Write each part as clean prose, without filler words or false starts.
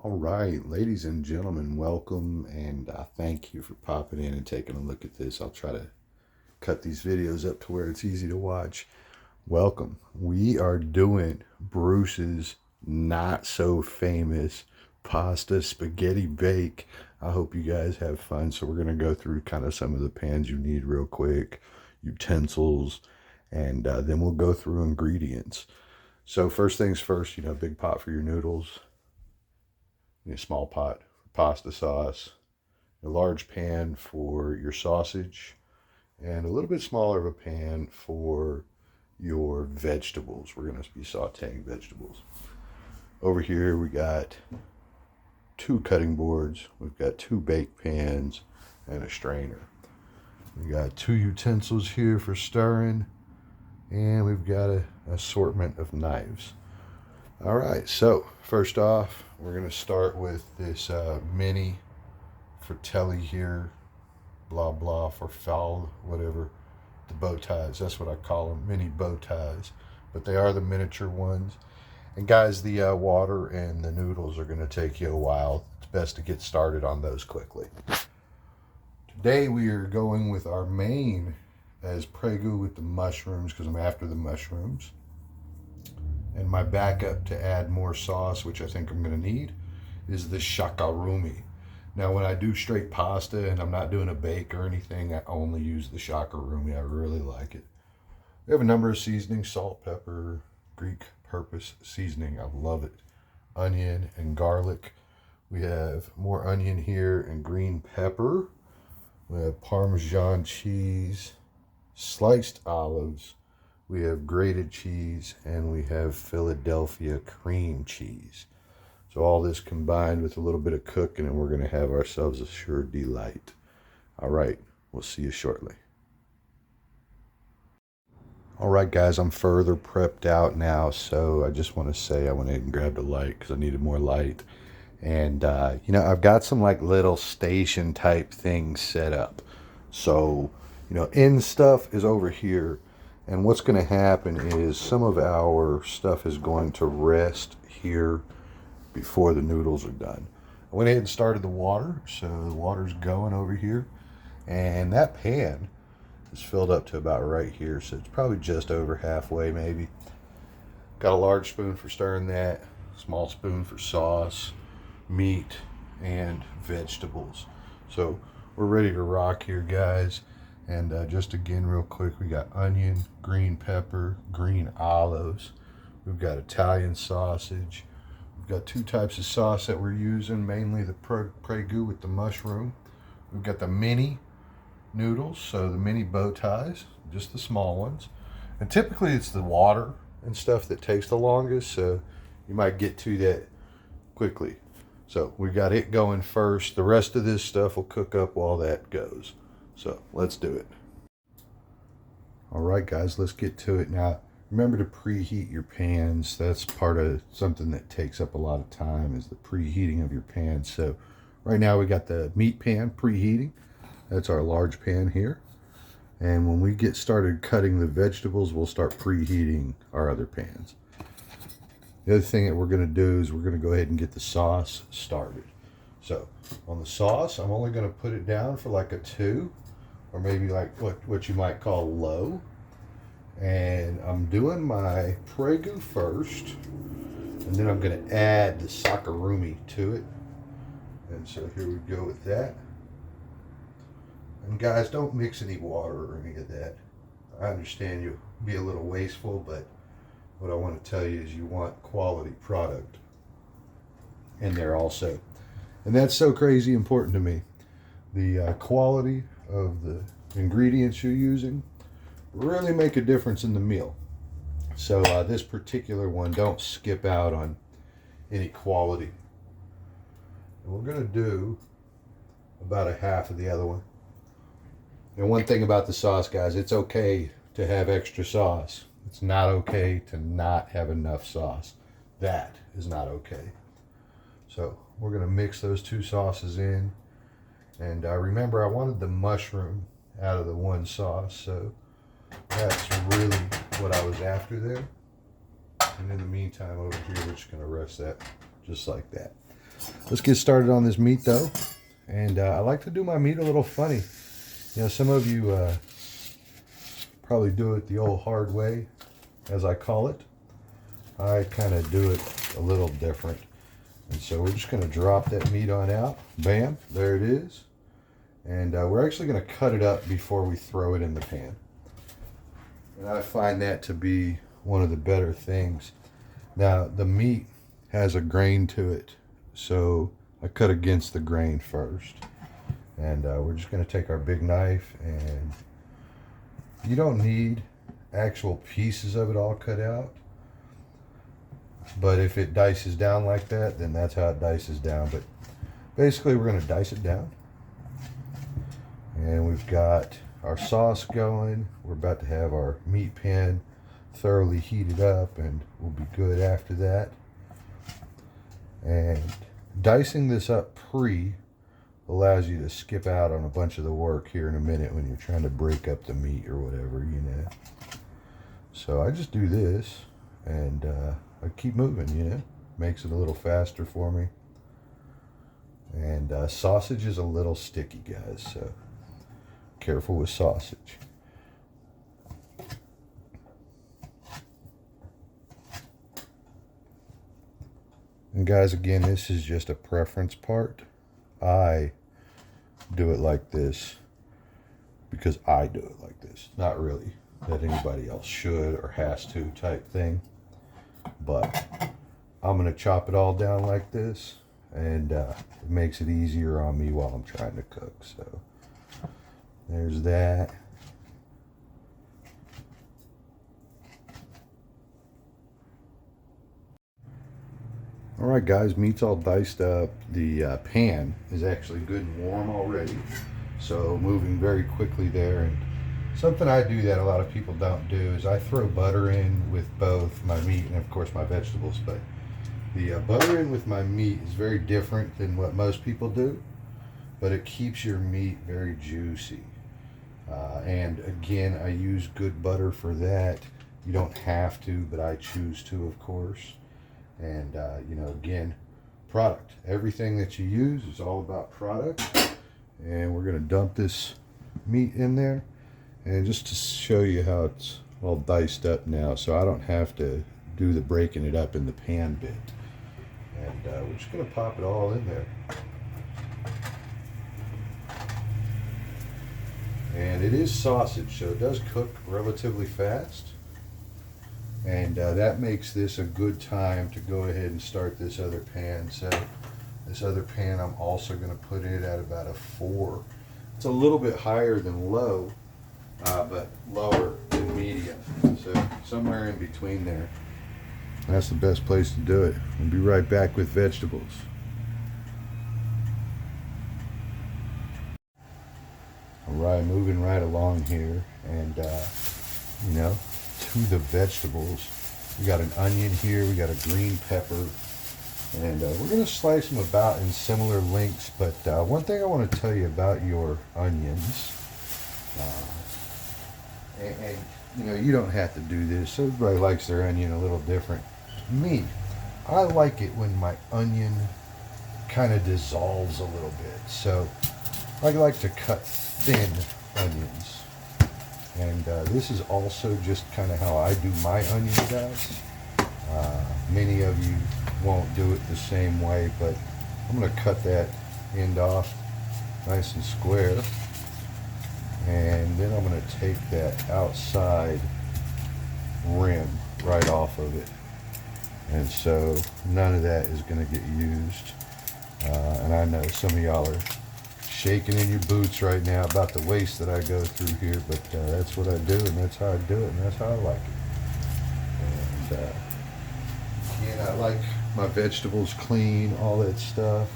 All right, ladies and gentlemen, welcome, and thank you for popping in and taking a look at this. I'll try to cut these videos up to where it's easy to watch. Welcome. We are doing Bruce's not so famous pasta spaghetti bake. I hope you guys have fun. So we're going to go through kind of some of the pans you need real quick, utensils, and then we'll go through ingredients. So first things first, big pot for your noodles. A small pot for pasta sauce, a large pan for your sausage, and a little bit smaller of a pan for your vegetables. We're going to be sauteing vegetables. Over here we got 2 cutting boards, we've got 2 bake pans, and a strainer. We got 2 utensils here for stirring, and we've got an assortment of knives. All right, so first off, we're going to start with this mini fratelli here, blah, blah, for foul, whatever, the bow ties. That's what I call them, mini bow ties. But they are the miniature ones. And guys, the water and the noodles are going to take you a while. It's best to get started on those quickly. Today we are going with our main as Prego with the mushrooms, because I'm after the mushrooms. And my backup to add more sauce, which I think I'm going to need, is the shakarumi. Now, when I do straight pasta and I'm not doing a bake or anything, I only use the shakarumi. I really like it. We have a number of seasonings: salt, pepper, Greek purpose seasoning. I love it. Onion and garlic. We have more onion here and green pepper. We have Parmesan cheese, sliced olives. We have grated cheese, and we have Philadelphia cream cheese. So all this combined with a little bit of cooking, and we're going to have ourselves a sure delight. All right, we'll see you shortly. All right, guys, I'm further prepped out now, so I just want to say I went ahead and grabbed a light because I needed more light. And, I've got some like little station type things set up. So, end stuff is over here. And what's going to happen is some of our stuff is going to rest here before the noodles are done. I went ahead and started the water, so the water's going over here. And that pan is filled up to about right here, so it's probably just over halfway maybe. Got a large spoon for stirring that, small spoon for sauce, meat, and vegetables. So we're ready to rock here, guys. And just again, real quick, we got onion, green pepper, green olives. We've got Italian sausage. We've got 2 types of sauce that we're using, mainly the Prego with the mushroom. We've got the mini noodles, so the mini bow ties, just the small ones. And typically it's the water and stuff that takes the longest, so you might get to that quickly. So we got it going first. The rest of this stuff will cook up while that goes. So let's do it. All right, guys, let's get to it. Now, remember to preheat your pans. That's part of something that takes up a lot of time, is the preheating of your pans. So right now we got the meat pan preheating. That's our large pan here. And when we get started cutting the vegetables, we'll start preheating our other pans. The other thing that we're going to do is we're going to go ahead and get the sauce started. So on the sauce, I'm only going to put it down for like a 2, or maybe like what you might call low. And I'm doing my Prego first, and then I'm going to add the shakarumi to it. And so here we go with that. And guys, don't mix any water or any of that. I understand you'll be a little wasteful, but what I want to tell you is you want quality product in there also. And that's so crazy important to me. The quality of the ingredients you're using really make a difference in the meal. So this particular one, don't skip out on any quality. And we're going to do about a half of the other one. And one thing about the sauce, guys, it's okay to have extra sauce. It's not okay to not have enough sauce. That is not okay. So we're going to mix those 2 sauces in. And remember, I wanted the mushroom out of the one sauce, so that's really what I was after there. And in the meantime, over here, we're just going to rest that just like that. let's get started on this meat though. And I like to do my meat a little funny. You know, some of you probably do it the old hard way, as I call it. I kind of do it a little different. And so we're just going to drop that meat on out. Bam, there it is. And we're actually going to cut it up before we throw it in the pan. And I find that to be one of the better things. Now, the meat has a grain to it, so I cut against the grain first. And we're just going to take our big knife, and you don't need actual pieces of it all cut out. But if it dices down like that, then that's how it dices down. But basically, we're going to dice it down. And we've got our sauce going. We're about to have our meat pan thoroughly heated up, and we'll be good after that. And dicing this up allows you to skip out on a bunch of the work here in a minute when you're trying to break up the meat or whatever, you know. So I just do this, and I keep moving, you know. Makes it a little faster for me. And sausage is a little sticky, guys, so careful with sausage. And guys, again, this is just a preference part. I do it like this because I do it like this. Not really that anybody else should or has to type thing. But I'm going to chop it all down like this. And it makes it easier on me while I'm trying to cook. So there's that. Alright guys, meat's all diced up. The pan is actually good and warm already. So moving very quickly there. And something I do that a lot of people don't do is I throw butter in with both my meat and of course my vegetables. But the butter in with my meat is very different than what most people do. But it keeps your meat very juicy. And again, I use good butter for that. You don't have to, but I choose to, of course. And you know, again, product. Everything that you use is all about product. And we're going to dump this meat in there. And just to show you how it's all diced up now, so I don't have to do the breaking it up in the pan bit. And we're just going to pop it all in there. And it is sausage, so it does cook relatively fast. And that makes this a good time to go ahead and start this other pan. So this other pan, I'm also going to put it at about a 4. It's a little bit higher than low, but lower than medium. So somewhere in between there. That's the best place to do it. We'll be right back with vegetables. Alright, moving right along here. And, you know, to the vegetables. We got an onion here, we got a green pepper, and we're going to slice them about in similar lengths. But one thing I want to tell you about your onions, and you know, you don't have to do this. Everybody likes their onion a little different. Me, I like it when my onion kind of dissolves a little bit. So I like to cut thin onions. And this is also just kind of how I do my onions, guys. Many of you won't do it the same way, but I'm going to cut that end off nice and square. And then I'm going to take that outside rim right off of it. And so none of that is going to get used. And I know some of y'all are shaking in your boots right now about the waste that I go through here, but that's what I do, and that's how I do it, and that's how I like it. And again, I like my vegetables clean, all that stuff.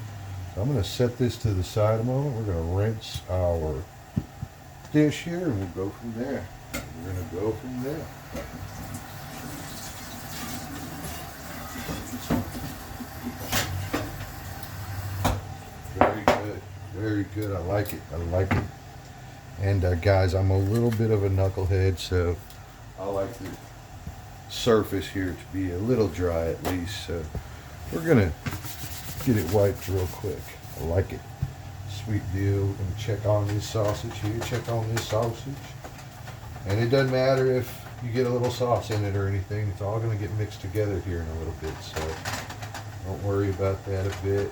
So I'm going to set this to the side a moment. We're going to rinse our dish here, and we'll go from there. We're going to go from there. Very good. I like it. I like it. And guys, I'm a little bit of a knucklehead, so I like the surface here to be a little dry at least. So we're gonna get it wiped real quick. I like it. Sweet deal. We're going to check on this sausage here. Check on this sausage. And it doesn't matter if you get a little sauce in it or anything. It's all going to get mixed together here in a little bit. So don't worry about that a bit.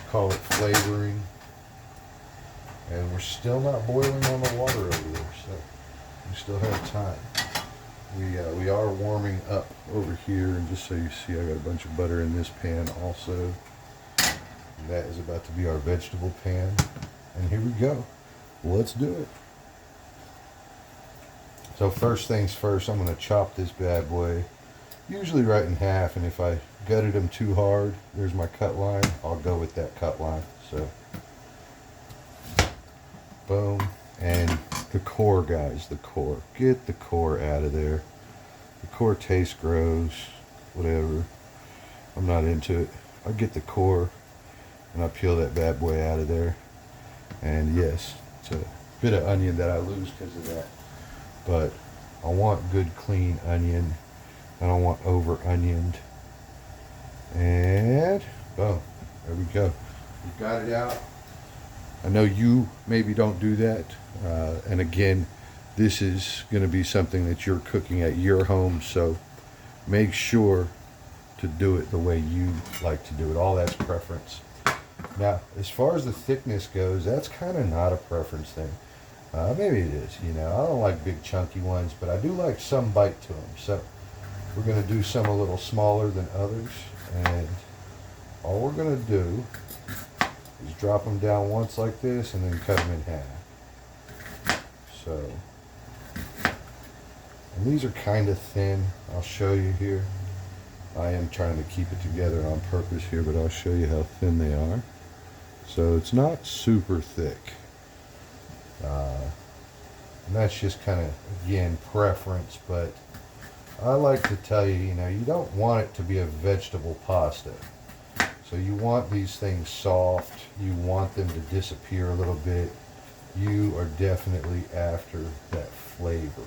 Call it flavoring. And we're still not boiling on the water over there. So we still have time. We are warming up over here. And just so you see, I got a bunch of butter in this pan also. And that is about to be our vegetable pan. And here we go. Let's do it. So first things first, I'm going to chop this bad boy, usually right in half, and if I gutted them too hard, there's my cut line, I'll go with that cut line. So, boom. And the core, guys, the core. Get the core out of there. The core tastes gross, whatever. I'm not into it. I get the core, and I peel that bad boy out of there. And yes, it's a bit of onion that I lose because of that. But I want good clean onion. I don't want over onioned. And boom, there we go. We've got it out. I know you maybe don't do that. And again, this is going to be something that you're cooking at your home. So make sure to do it the way you like to do it. All that's preference. Now, as far as the thickness goes, that's kind of not a preference thing. Maybe it is, you know. I don't like big chunky ones, but I do like some bite to them. So we're going to do some a little smaller than others. And all we're going to do is drop them down once like this and then cut them in half. So, and these are kind of thin. I'll show you here. I am trying to keep it together on purpose here, but I'll show you how thin they are. So it's not super thick. And that's just kind of, again, preference, but I like to tell you, you know, you don't want it to be a vegetable pasta. So you want these things soft, you want them to disappear a little bit. You are definitely after that flavor.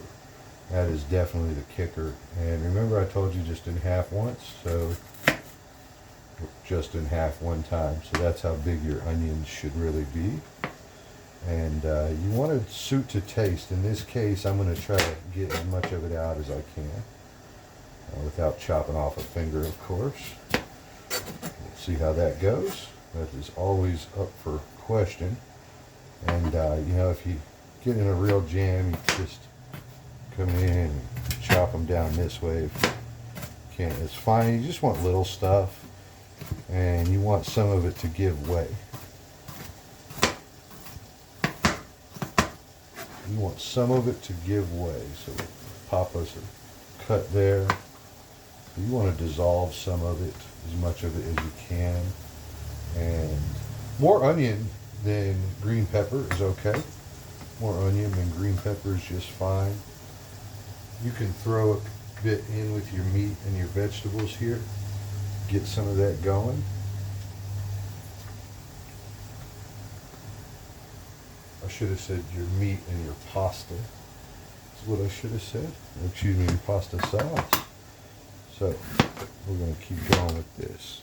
That is definitely the kicker. And remember I told you just in half once, so just in half one time. So that's how big your onions should really be. And you want to suit to taste. In this case, I'm going to try to get as much of it out as I can. Without chopping off a finger, of course. Let's see how that goes. That is always up for question. And, you know, if you get in a real jam, you just come in and chop them down this way. If you can't, it's fine. You just want little stuff. And you want some of it to give way. You want some of it to give way. So pop us a cut there. You want to dissolve some of it, as much of it as you can. And more onion than green pepper is okay. More onion than green pepper is just fine. You can throw a bit in with your meat and your vegetables here. Get some of that going. I should have said your meat and your pasta. That's what I should have said. Excuse me, your pasta sauce. So, we're going to keep going with this.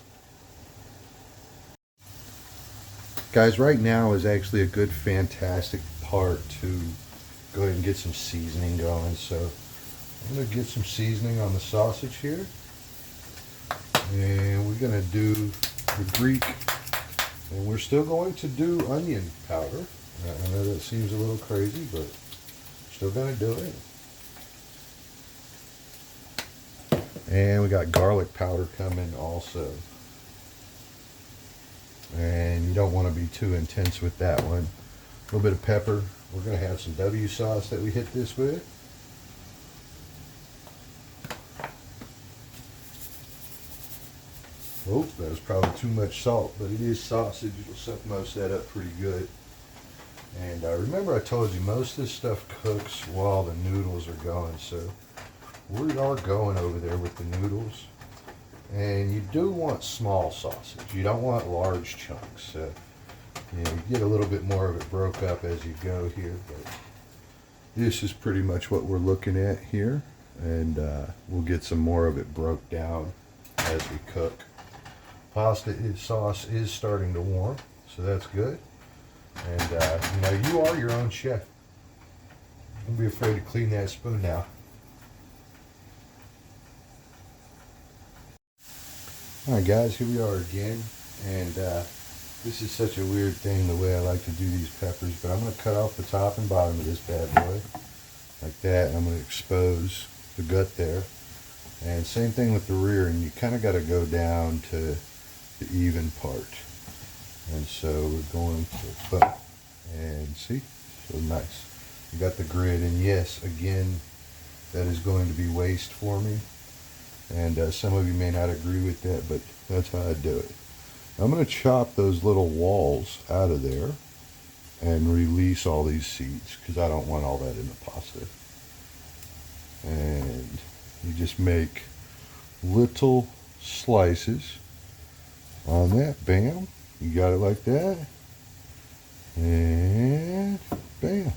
Guys, right now is actually a good, fantastic part to go ahead and get some seasoning going. So, I'm going to get some seasoning on the sausage here. And we're going to do the Greek. And we're still going to do onion powder. I know that seems a little crazy, but still going to do it. And we got garlic powder coming also. And you don't want to be too intense with that one. A little bit of pepper. We're going to have some W sauce that we hit this with. Oh, that was probably too much salt, but it is sausage. It'll soak most of that up pretty good. And remember I told you most of this stuff cooks while the noodles are going, so we are going over there with the noodles. And you do want small sausage. You don't want large chunks. You know, you get a little bit more of it broke up as you go here, but this is pretty much what we're looking at here. And we'll get some more of it broke down as we cook. sauce is starting to warm, so that's good. And you know, you are your own chef. Don't be afraid to clean that spoon now. Alright guys, here we are again, and this is such a weird thing the way I like to do these peppers, but I'm going to cut off the top and bottom of this bad boy, like that, and I'm going to expose the gut there. And same thing with the rear, and you kind of got to go down to the even part. And so we're going to, boom, and see, so nice. You got the grid, and yes, again, that is going to be waste for me. And some of you may not agree with that, but that's how I do it. I'm going to chop those little walls out of there and release all these seeds because I don't want all that in the pasta. And you just make little slices on that. Bam. You got it like that. And bam.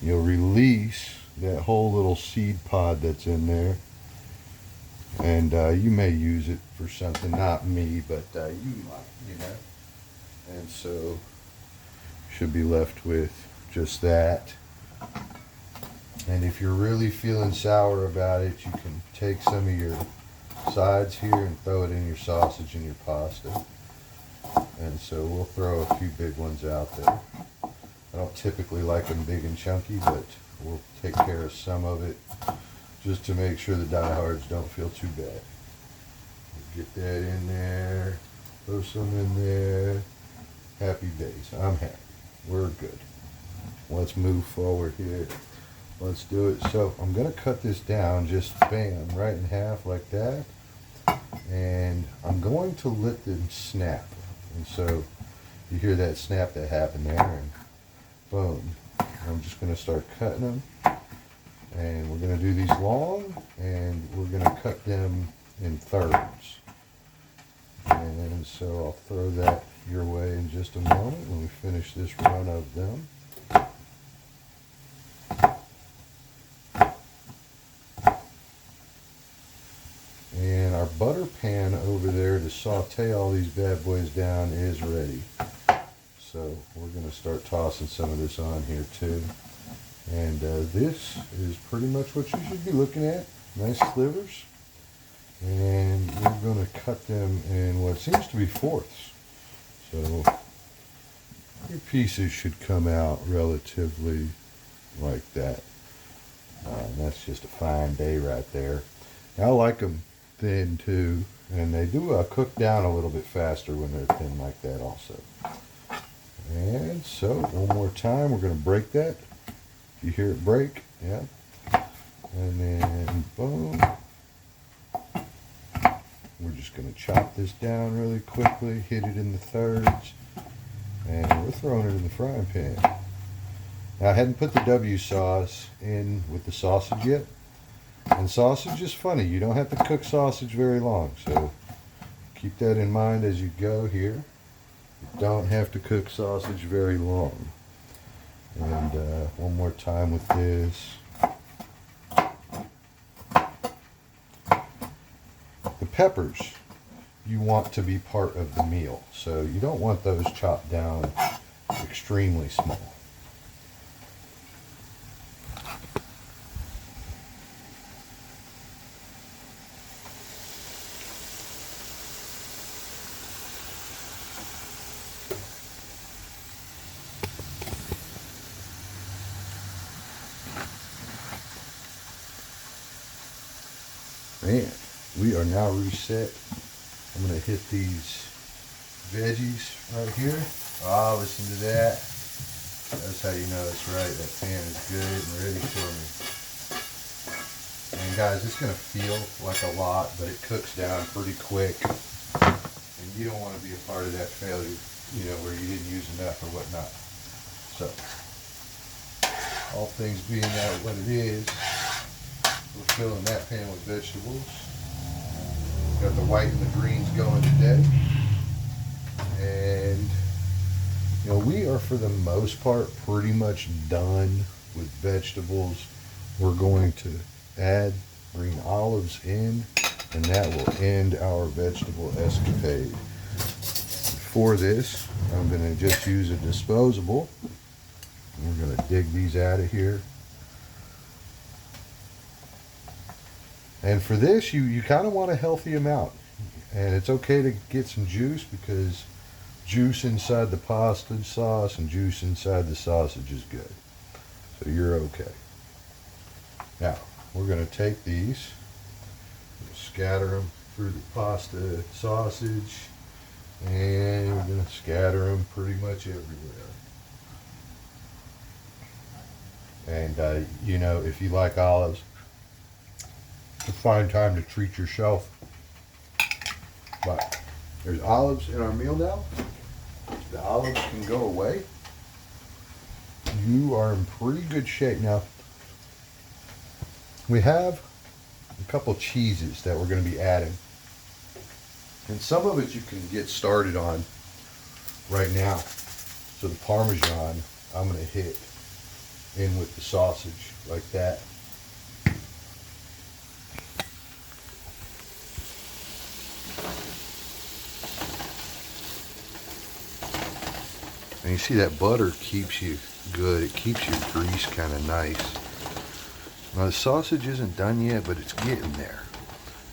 You'll release that whole little seed pod that's in there. And you may use it for something, not me, but you might, you know. And so should be left with just that. And if you're really feeling sour about it, you can take some of your sides here and throw it in your sausage and your pasta. And so we'll throw a few big ones out there. I don't typically like them big and chunky, but we'll take care of some of it just to make sure the diehards don't feel too bad. Get that in there, throw some in there. Happy days. I'm happy. We're good. Let's move forward here. Let's do it. So I'm going to cut this down, just bam, right in half like that. And I'm going to let them snap. And so you hear that snap that happened there, and boom. I'm just going to start cutting them. And we're going to do these long, and we're going to cut them in thirds. And so I'll throw that your way in just a moment when we finish this run of them. And our butter pan over there to saute all these bad boys down is ready. So we're going to start tossing some of this on here too. And this is pretty much what you should be looking at. Nice slivers. And we're going to cut them in what seems to be fourths. So your pieces should come out relatively like that. That's just a fine day right there. I like them thin too. And they do cook down a little bit faster when they're thin like that also. And so one more time, we're going to break that. You hear it break, yeah. And then boom. We're just going to chop this down really quickly, hit it in the thirds, and we're throwing it in the frying pan. Now I hadn't put the W sauce in with the sausage yet. And sausage is funny, you don't have to cook sausage very long, so keep that in mind as you go here. You don't have to cook sausage very long. And one more time with this. The peppers you want to be part of the meal, so you don't want those chopped down extremely small. Man, we are now reset. I'm going to hit these veggies right here. Ah, listen to that. That's how you know it's right. That pan is good and ready for me. And guys, it's going to feel like a lot, but it cooks down pretty quick. And you don't want to be a part of that failure, you know, where you didn't use enough or whatnot. So, all things being that what it is, we're filling that pan with vegetables. Got the white and the greens going today. And, you know, we are for the most part pretty much done with vegetables. We're going to add green olives in, and that will end our vegetable escapade. for this, I'm going to just use a disposable. We're going to dig these out of here. And for this, you kind of want a healthy amount. And it's okay to get some juice, because juice inside the pasta sauce and juice inside the sausage is good. So you're okay. Now, we're going to take these, scatter them through the pasta sausage, and we're going to scatter them pretty much everywhere. And, you know, if you like olives, it's a fine time to treat yourself. But there's olives in our meal now. The olives can go away. You are in pretty good shape now. We have a couple cheeses that we're going to be adding. And some of it you can get started on right now. So the Parmesan, I'm going to hit in with the sausage like that. And you see that butter keeps you good. It keeps your grease kind of nice. Now the sausage isn't done yet, but it's getting there.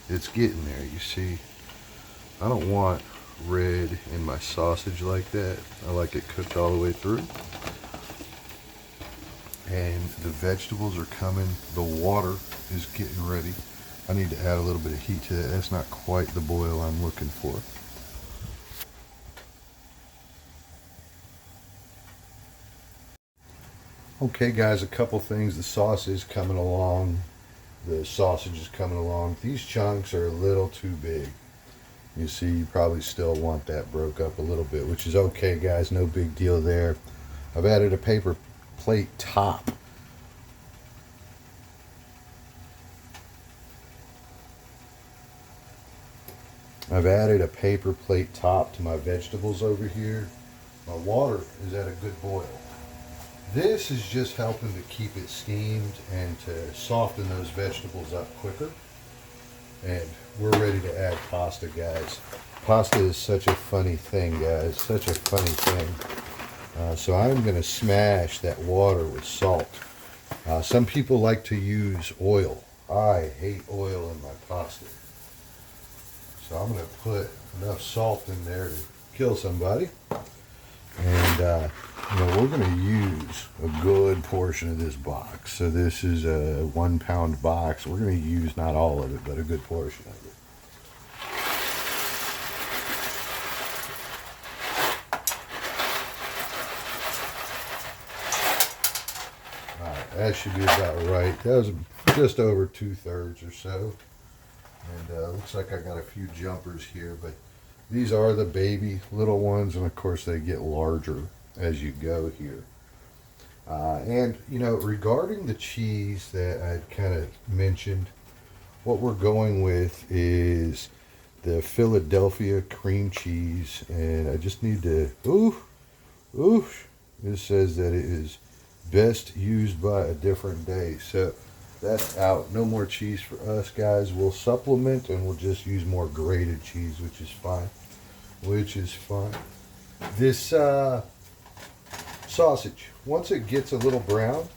It's getting there, you see. I don't want red in my sausage like that. I like it cooked all the way through. And the vegetables are coming. The water is getting ready. I need to add a little bit of heat to that. That's not quite the boil I'm looking for. Okay guys, a couple things. The sauce is coming along. The sausage is coming along. These chunks are a little too big. You see, you probably still want that broke up a little bit, which is okay guys, no big deal there. I've added a paper plate top. I've added a paper plate top to my vegetables over here. My water is at a good boil. This is just helping to keep it steamed and to soften those vegetables up quicker. And we're ready to add pasta, guys. Pasta is such a funny thing, guys. Such a funny thing. So I'm going to smash that water with salt. Some people like to use oil. I hate oil in my pasta. So I'm going to put enough salt in there to kill somebody. And you know, we're going to use a good portion of this box. So this is a 1 pound box. We're going to use not all of it, but a good portion of it. Alright, that should be about right. That was just over 2/3 or so. And looks like I got a few jumpers here, but these are the baby little ones, and of course they get larger as you go here. And you know, regarding the cheese that I kind of mentioned, what we're going with is the Philadelphia cream cheese, and I just need to, it says that it is best used by a different day. So that's out. No more cheese for us, guys. We'll supplement and we'll just use more grated cheese, which is fine. This sausage, once it gets a little brown,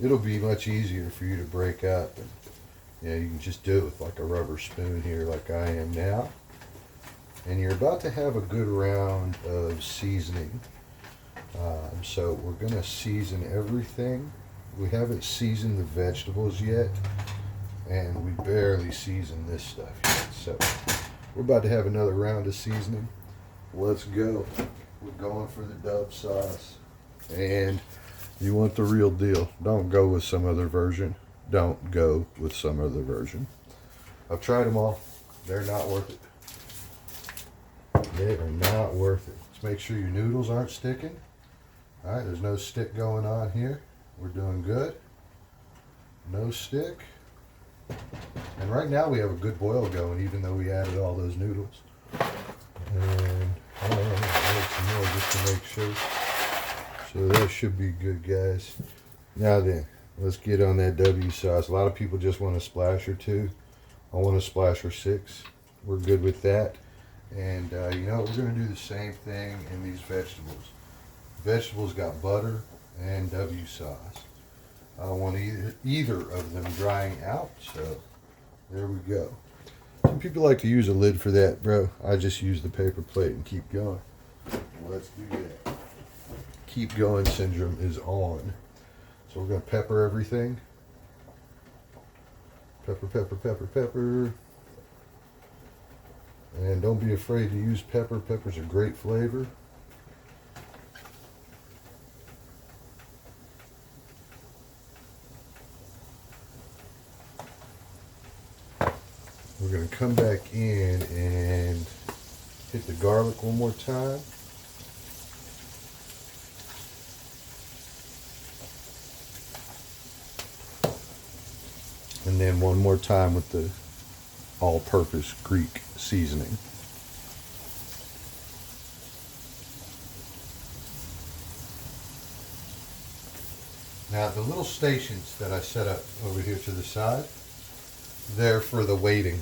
it'll be much easier for you to break up. And yeah, you can just do it with like a rubber spoon here, like I am now. And you're about to have a good round of seasoning. So we're going to season everything. We haven't seasoned the vegetables yet, and we barely seasoned this stuff yet. So we're about to have another round of seasoning. Let's go. We're going for the Dove sauce. And you want the real deal. Don't go with some other version. Don't go with some other version. I've tried them all. They're not worth it. They are not worth it. Just make sure your noodles aren't sticking. All right, there's no stick going on here. We're doing good. No stick. And right now we have a good boil going, even though we added all those noodles. And I'll add some more just to make sure. So that should be good, guys. Now then, let's get on that W sauce. A lot of people just want a splash or two. I want a splash or 6. We're good with that. And you know, we're going to do the same thing in these vegetables. Vegetables got butter and W sauce. I don't want either of them drying out, so there we go. Some people like to use a lid for that, bro. I just use the paper plate and keep going. Let's do that. Keep going syndrome is on. So we're going to pepper everything. Pepper, pepper, pepper, pepper. And don't be afraid to use pepper. Pepper's a great flavor. We're going to come back in and hit the garlic one more time. And then one more time with the all-purpose Greek seasoning. Now the little stations that I set up over here to the side, they're for the waiting.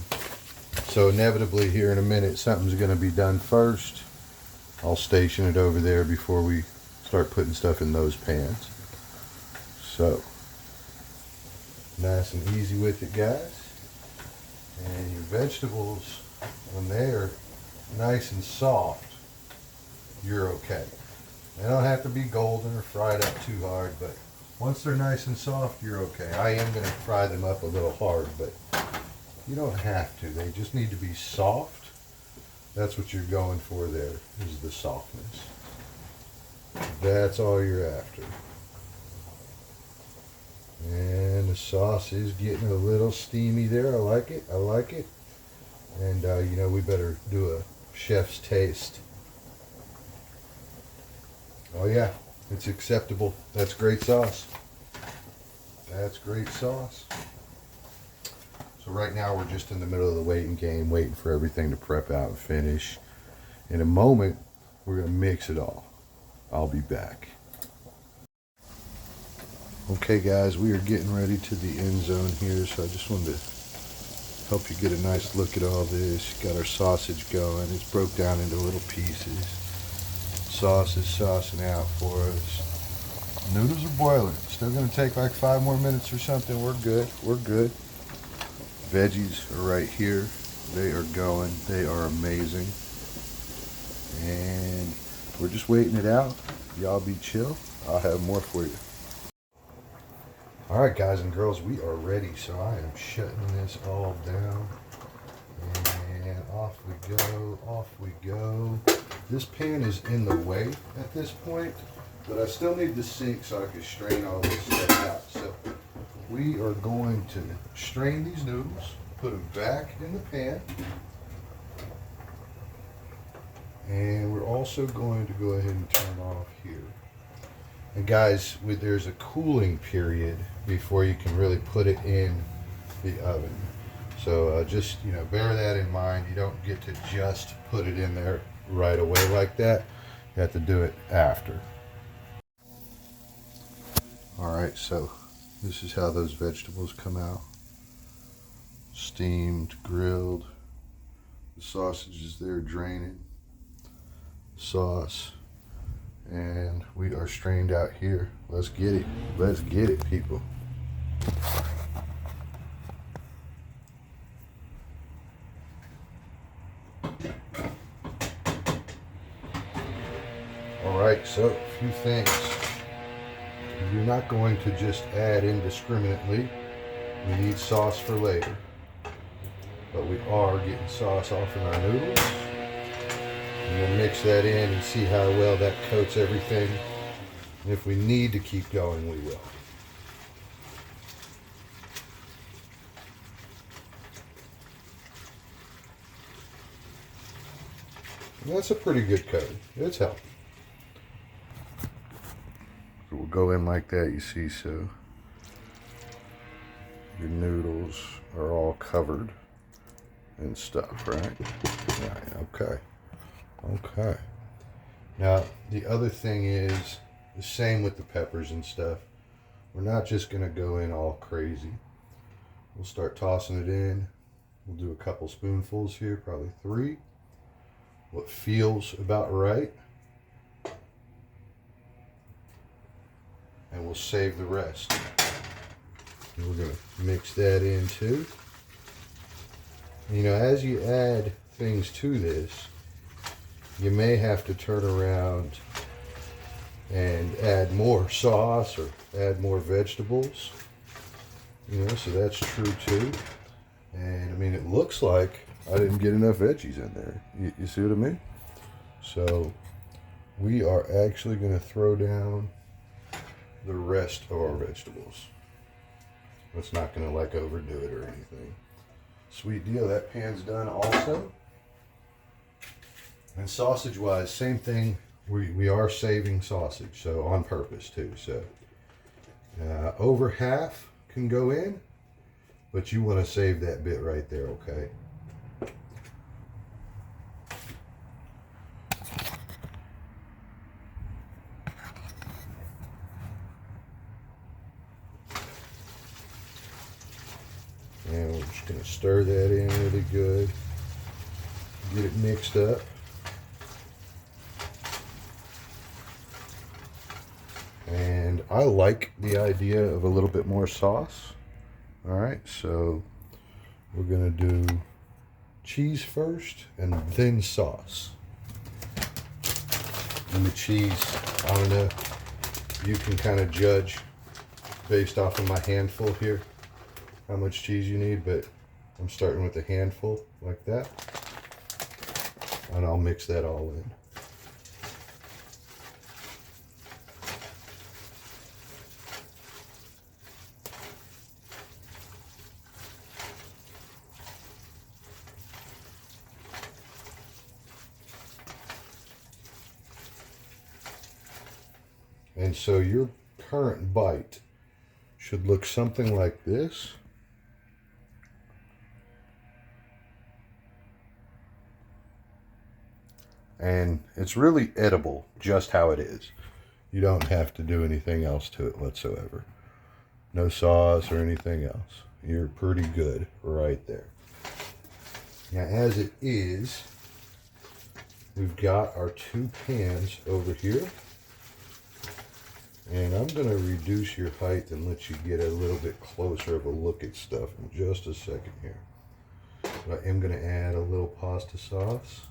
So inevitably here in a minute something's going to be done first. I'll station it over there before we start putting stuff in those pans. So nice and easy with it, guys. And your vegetables, when they're nice and soft, you're okay. They don't have to be golden or fried up too hard, but once they're nice and soft, you're okay. I am going to fry them up a little hard, but you don't have to. They just need to be soft. That's what you're going for there, is the softness. That's all you're after. And the sauce is getting a little steamy there. I like it. I like it. And, you know, we better do a chef's taste. Oh, yeah. It's acceptable. That's great sauce. That's great sauce. So right now we're just in the middle of the waiting game, waiting for everything to prep out and finish. In a moment, we're going to mix it all. I'll be back. Okay guys, we are getting ready to the end zone here, so I just wanted to help you get a nice look at all this. Got our sausage going. It's broke down into little pieces. Sauce is saucing out for us. Noodles are boiling. Still going to take like 5 more minutes or something. We're good. We're good. Veggies are right here. They are going. They are amazing. And we're just waiting it out. Y'all be chill. I'll have more for you. Alright guys and girls, we are ready, so I am shutting this all down, and off we go, off we go. This pan is in the way at this point, but I still need the sink so I can strain all this stuff out. So we are going to strain these noodles, put them back in the pan, and we're also going to go ahead and turn off here. And guys, there's a cooling period before you can really put it in the oven. So just, you know, bear that in mind. You don't get to just put it in there right away like that. You have to do it after. Alright, so this is how those vegetables come out. Steamed, grilled. The sausage is there draining. Sauce. And we are strained out here. Let's get it. Let's get it, people. Alright, so a few things. You're not going to just add indiscriminately. We need sauce for later. But we are getting sauce off in our noodles. And we'll mix that in and see how well that coats everything. And if we need to keep going, we will. And that's a pretty good coat. It's helping. So we'll go in like that, you see, so your noodles are all covered and stuff, right? Right, okay. Okay. Now, the other thing is the same with the peppers and stuff. We're not just going to go in all crazy. We'll start tossing it in. We'll do a couple spoonfuls here, probably 3. what feels about right. And we'll save the rest. And we're going to mix that in too. You know, as you add things to this, you may have to turn around and add more sauce or add more vegetables. You know, so that's true too. And I mean, it looks like I didn't get enough veggies in there. You see what I mean? So we are actually going to throw down the rest of our vegetables. It's not going to like overdo it or anything. Sweet deal. That pan's done also. And sausage wise, same thing. We are saving sausage, so on purpose too. So over half can go in, but you want to save that bit right there, okay? And we're just going to stir that in really good. Get it mixed up. And I like the idea of a little bit more sauce. All right, so we're going to do cheese first and then sauce. And the cheese, I don't know, you can kind of judge based off of my handful here how much cheese you need, but I'm starting with a handful like that, and I'll mix that all in. And so your current bite should look something like this. And it's really edible just how it is. You don't have to do anything else to it whatsoever. No sauce or anything else. You're pretty good right there. Now as it is, we've got our 2 pans over here. And I'm going to reduce your height and let you get a little bit closer of a look at stuff in just a second here. But I am going to add a little pasta sauce.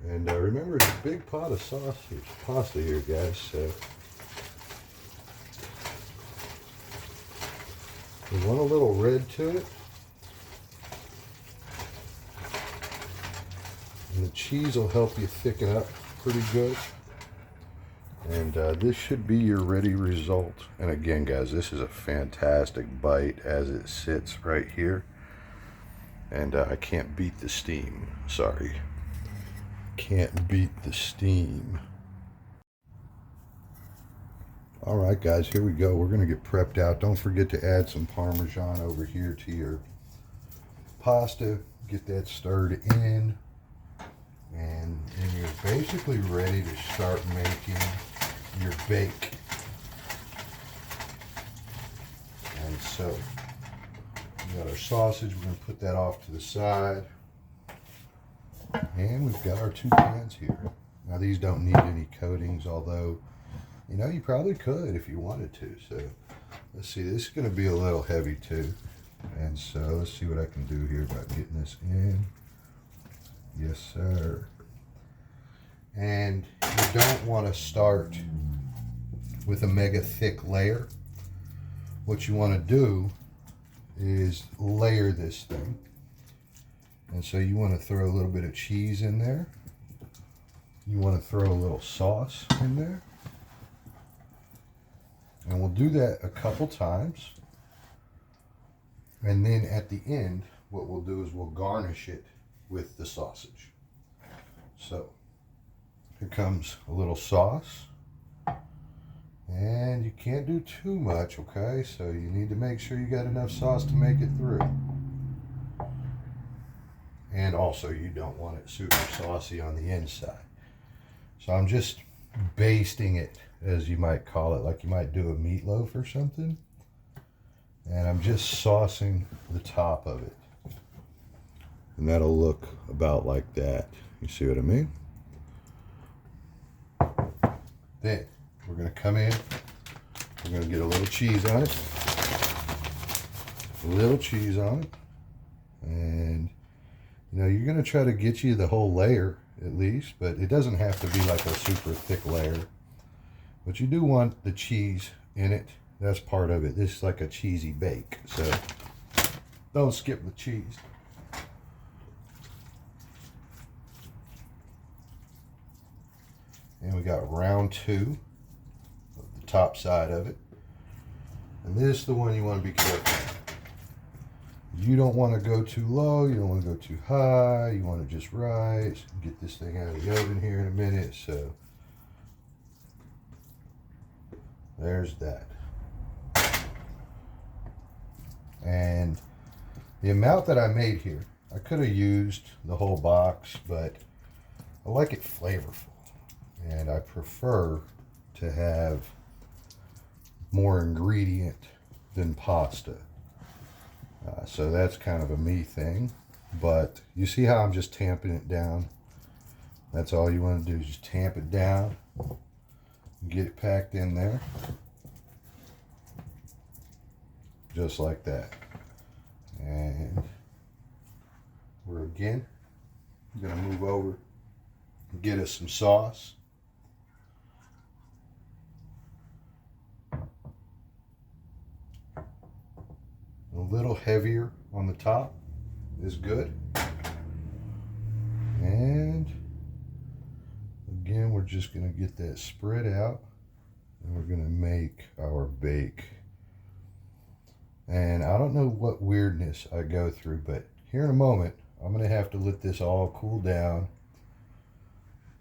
And remember, it's a big pot of sausage pasta here, guys. So we want a little red to it. And the cheese will help you thicken up pretty good. And this should be your ready result. And again, guys, this is a fantastic bite as it sits right here. And I can't beat the steam. Sorry. Can't beat the steam. All right, guys, here we go. We're going to get prepped out. Don't forget to add some Parmesan over here to your pasta. Get that stirred in. And you're basically ready to start making your bake. And so we got our sausage. We're going to put that off to the side. And we've got our 2 pans here. Now these don't need any coatings, although, you know, you probably could if you wanted to. So let's see, this is going to be a little heavy too. And so let's see what I can do here about getting this in. Yes, sir. And you don't want to start with a mega thick layer. What you want to do is layer this thing. And so you want to throw a little bit of cheese in there. You want to throw a little sauce in there. And we'll do that a couple times. And then at the end, what we'll do is we'll garnish it with the sausage. So here comes a little sauce. And you can't do too much, okay? So you need to make sure you got enough sauce to make it through. And also you don't want it super saucy on the inside. So I'm just basting it, as you might call it, like you might do a meatloaf or something. And I'm just saucing the top of it. And that'll look about like that. You see what I mean? Then we're going to come in. We're going to get a little cheese on it. A little cheese on it. And, you know, you're going to try to get you the whole layer at least, but it doesn't have to be like a super thick layer. But you do want the cheese in it. That's part of it. This is like a cheesy bake, so don't skip the cheese. And we got round 2 of the top side of it. And this is the one you want to be careful. You don't want to go too low, you don't want to go too high, you want to just right. Get this thing out of the oven here in a minute, so there's that. And the amount that I made here, I could have used the whole box, but I like it flavorful. And I prefer to have more ingredient than pasta. So that's kind of a me thing. But you see how I'm just tamping it down? That's all you want to do is just tamp it down. Get it packed in there. Just like that. And we're again going to move over and get us some sauce. A little heavier on the top is good. And again, we're just going to get that spread out and we're going to make our bake. And I don't know what weirdness I go through, but here in a moment, I'm going to have to let this all cool down.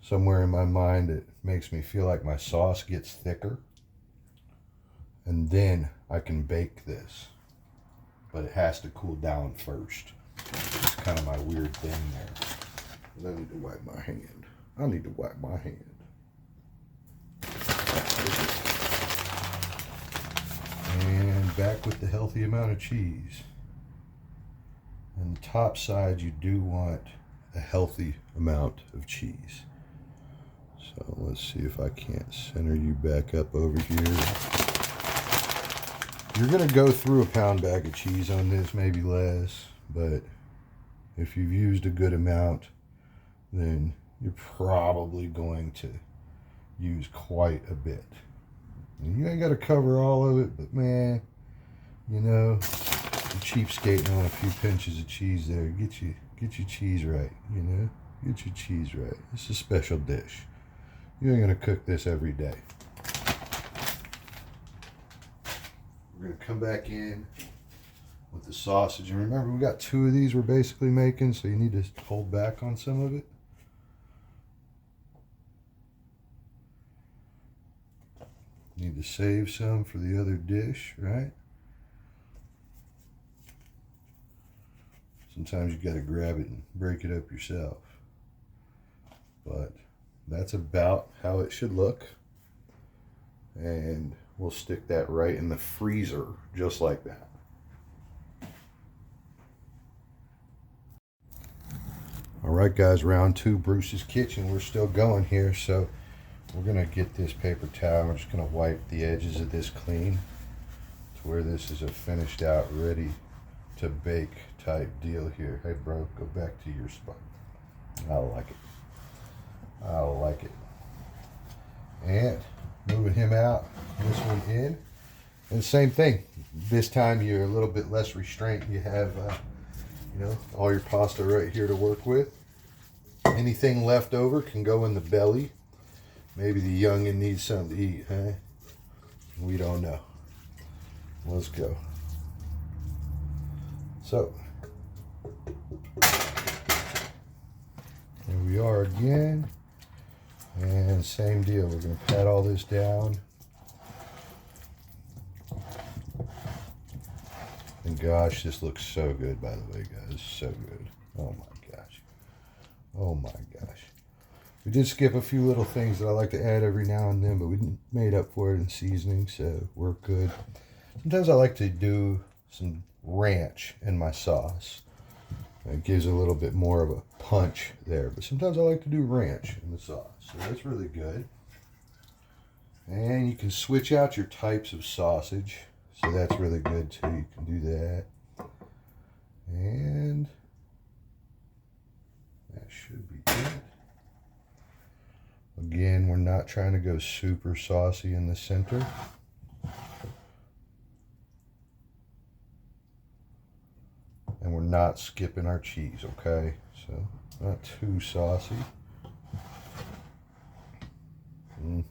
Somewhere in my mind, it makes me feel like my sauce gets thicker. And then I can bake this. But it has to cool down first. It's kind of my weird thing there. I need to wipe my hand. I need to wipe my hand. And back with the healthy amount of cheese. And the top side, you do want a healthy amount of cheese. So let's see if I can't center you back up over here. You're going to go through a pound bag of cheese on this, maybe less, but if you've used a good amount, then you're probably going to use quite a bit. And you ain't got to cover all of it, but man, you know, you're cheapskating on a few pinches of cheese there. Get your cheese right, you know? Get your cheese right. It's a special dish. You ain't going to cook this every day. We're going to come back in with the sausage. And remember, we got 2 of these we're basically making, so you need to hold back on some of it. Need to save some for the other dish, right? Sometimes you got to grab it and break it up yourself. But that's about how it should look. And we'll stick that right in the freezer, just like that. All right, guys, round 2, Bruce's Kitchen. We're still going here, so we're gonna get this paper towel. We're just gonna wipe the edges of this clean to where this is a finished out, ready to bake type deal here. Hey, bro, go back to your spot. I like it. I like it. And moving him out, this one in, and same thing. This time you're a little bit less restraint. You have, you know, all your pasta right here to work with. Anything left over can go in the belly. Maybe the youngin needs something to eat, huh? We don't know. Let's go. So, here we are again. And same deal, we're going to pat all this down. And gosh, this looks so good, by the way, guys. So good. Oh my gosh. Oh my gosh. We did skip a few little things that I like to add every now and then, but we made up for it in seasoning, so we're good. Sometimes I like to do some ranch in my sauce. It gives a little bit more of a punch there. But sometimes I like to do ranch in the sauce. So that's really good. And you can switch out your types of sausage. So that's really good too. You can do that. And that should be good. Again, we're not trying to go super saucy in the center. And we're not skipping our cheese, okay? So, not too saucy. Oop,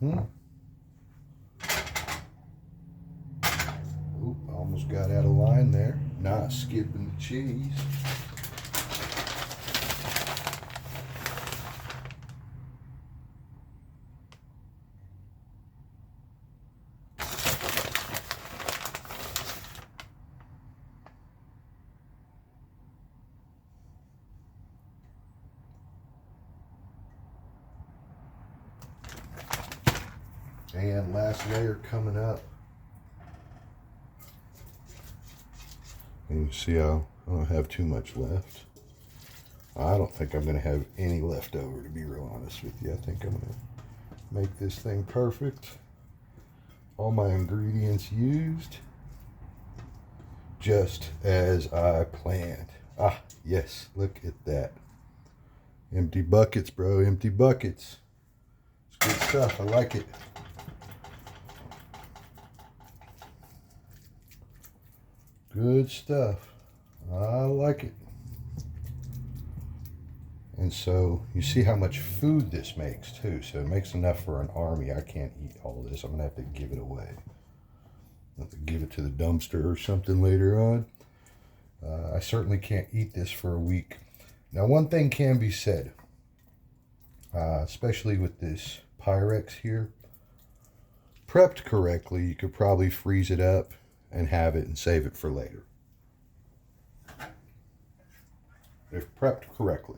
almost got out of line there. Not skipping the cheese. And last layer coming up. And you see how I don't have too much left. I don't think I'm going to have any left over, to be real honest with you. I think I'm going to make this thing perfect. All my ingredients used, just as I planned. Ah, yes, look at that. Empty buckets, bro, empty buckets. It's good stuff, I like it. Good stuff. I like it. And so you see how much food this makes too. So it makes enough for an army. I can't eat all this. I'm gonna have to give it away. I'll have to give it to the dumpster or something later on. I certainly can't eat this for a week. Now, one thing can be said, especially with this Pyrex here. Prepped correctly, you could probably freeze it up and have it and save it for later. If prepped correctly.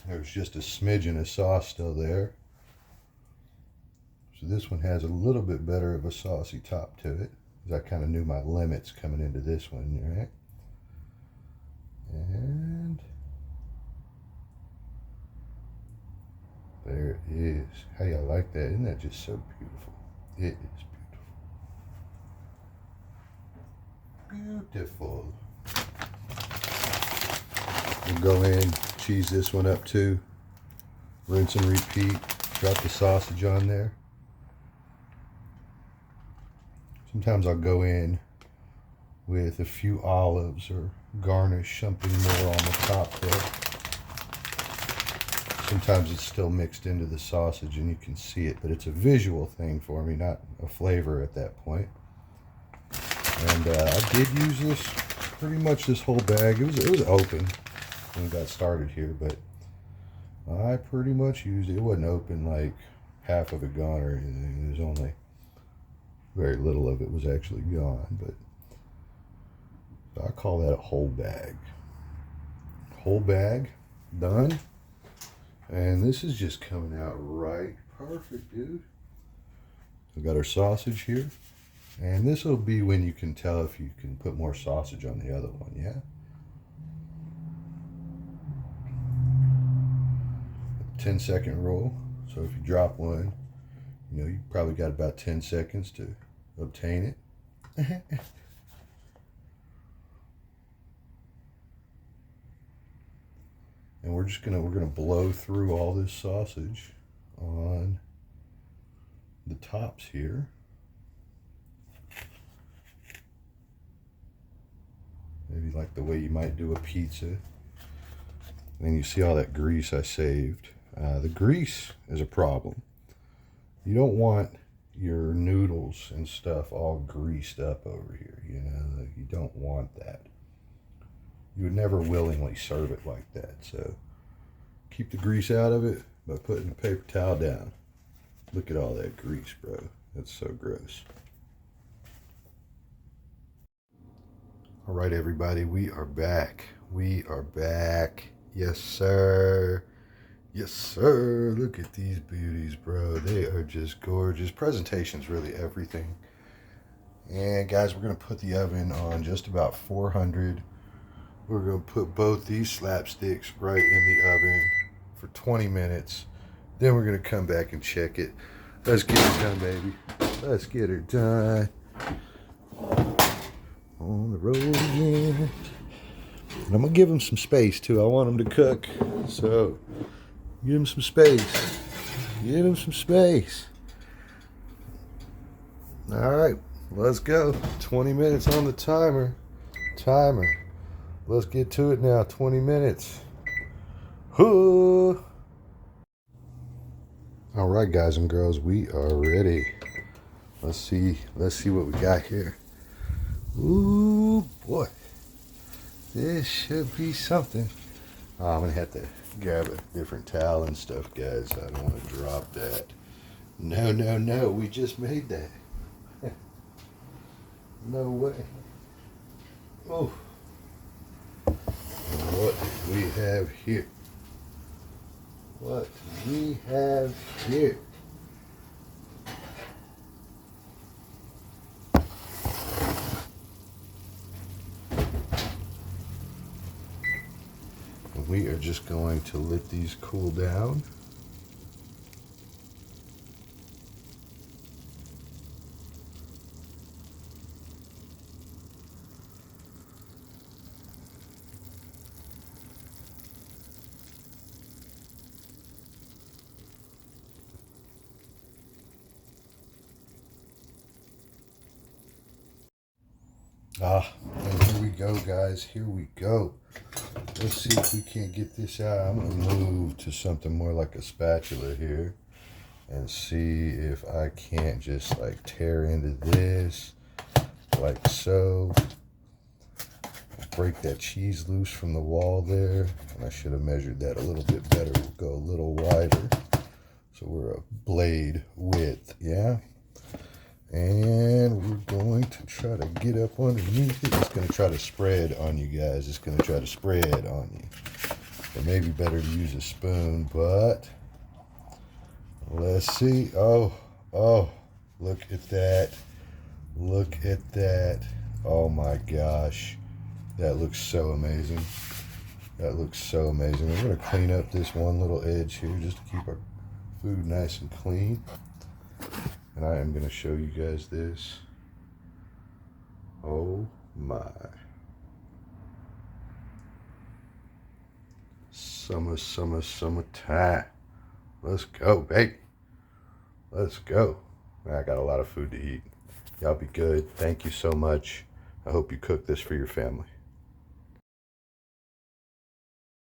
There's just a smidgen of sauce still there. So this one has a little bit better of a saucy top to it, because I kind of knew my limits coming into this one, right? And there it is. Hey, I like that. Isn't that just so beautiful? It is beautiful. Beautiful. We'll go in, cheese this one up too. Rinse and repeat. Drop the sausage on there. Sometimes I'll go in with a few olives or garnish something more on the top there. Sometimes it's still mixed into the sausage and you can see it, but it's a visual thing for me, not a flavor at that point. And I did use this pretty much this whole bag. It was open when we got started here, but I pretty much used it. It wasn't open, like half of it gone or anything. There's only very little of it was actually gone, but so I call that a whole bag. Whole bag done. And this is just coming out right perfect, dude. We got our sausage here. And this will be when you can tell if you can put more sausage on the other one, yeah? 10-second roll. So if you drop one, you know, you probably got about 10 seconds to obtain it. And we're gonna blow through all this sausage on the tops here. Maybe like the way you might do a pizza. And you see all that grease I saved. The grease is a problem. You don't want your noodles and stuff all greased up over here, you know, you don't want that. You would never willingly serve it like that. So keep the grease out of it by putting a paper towel down. Look at all that grease, bro. That's so gross. All right, everybody, we are back. We are back. Yes, sir. Yes, sir. Look at these beauties, bro. They are just gorgeous. Presentation's really everything. And guys, we're going to put the oven on just about 400. We're going to put both these slapsticks right in the oven for 20 minutes. Then we're going to come back and check it. Let's get her done, baby. Let's get her done. On the road again. And I'm going to give them some space too. I want them to cook. So give them some space. Give them some space. All right, let's go. 20 minutes on the timer. Let's get to it now. 20 minutes. All right, guys and girls, we are ready. Let's see what we got here. Ooh, boy. This should be something. Oh, I'm gonna have to grab a different towel and stuff, guys. I don't want to drop that. No, we just made that. No way. Oh. What do we have here? What do we have here? And we are just going to let these cool down. And here we go, guys. Here we go. Let's see if we can't get this out. I'm going to move to something more like a spatula here and see if I can't just like tear into this like so. Break that cheese loose from the wall there. And I should have measured that a little bit better. We'll go a little wider. So we're a blade width, yeah? And we're going to try to get up underneath it. It's going to try to spread on you guys. It's going to try to spread on you. It may be better to use a spoon, but let's see. Oh, look at that. Look at that. Oh my gosh. That looks so amazing. That looks so amazing. We're going to clean up this one little edge here just to keep our food nice and clean. And I am going to show you guys this. Oh my. Summertime. Let's go, baby. Let's go. I got a lot of food to eat. Y'all be good. Thank you so much. I hope you cook this for your family.